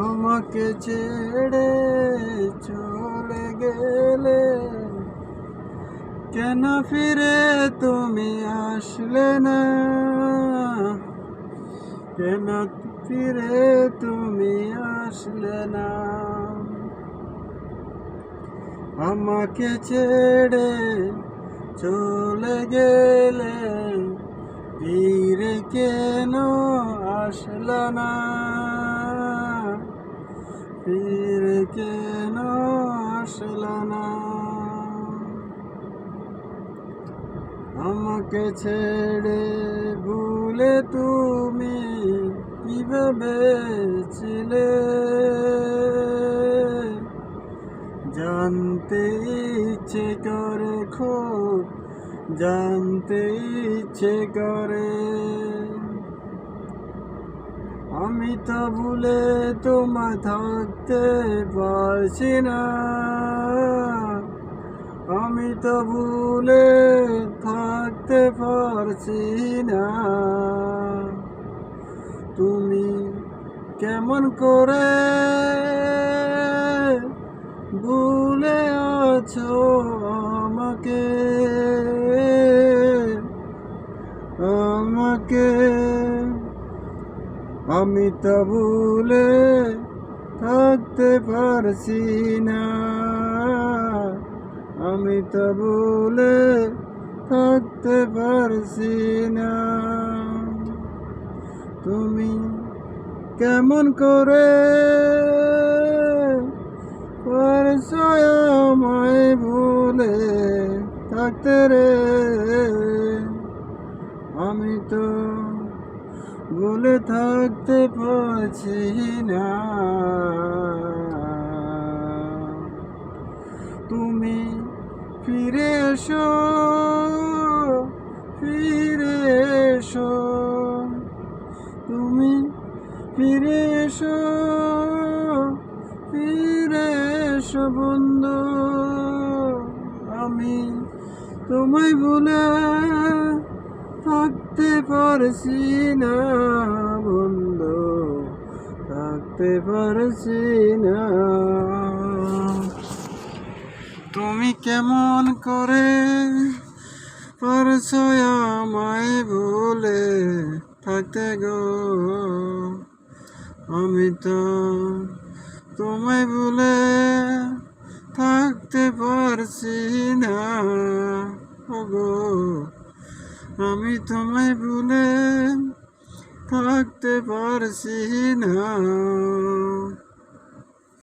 আমাকে ছেড়ে চলে গেলে, কেন ফিরে তুমি আসলে না? কেন ফিরে তুমি আসলে না? আমাকে ছেড়ে চলে গেলে, ফিরে কেন আসলে না? ফিরে কেন আসলে না? আমাকে ছেড়ে ভুলে তুমি কিভাবে ছিলে, জানতে ইচ্ছে করে, খুব জানতে ইচ্ছে করে। আমি তো ভুলে তোমায় থাকতে পারছি না, আমি তো ভুলে থাকতে পারছি না। তুমি কেমন করে ভুলে আছো আমাকে, আমাকে আমি তো ভুলে থাকতে পারছি না, আমি তো ভুলে থাকতে পারছি না। তুমি কেমন করে পারছো আমায় ভুলে থাকতে রে? আমি তো ভুলে থাকতে পারছি না। তুমি ফিরে এসো, ফিরে এসো, তুমি ফিরে এসো, ফিরে এসো বন্ধু। আমি তোমায় ভুলে থাকতে পারছি না বন্ধু, থাকতে পারছি না। তুমি কেমন করে পারছো আমায় ভুলে থাকতে গো? আমি তো তোমায় ভুলে থাকতে পারছি না গো, আমি তোমায় ভুলে থাকতে পারছি না।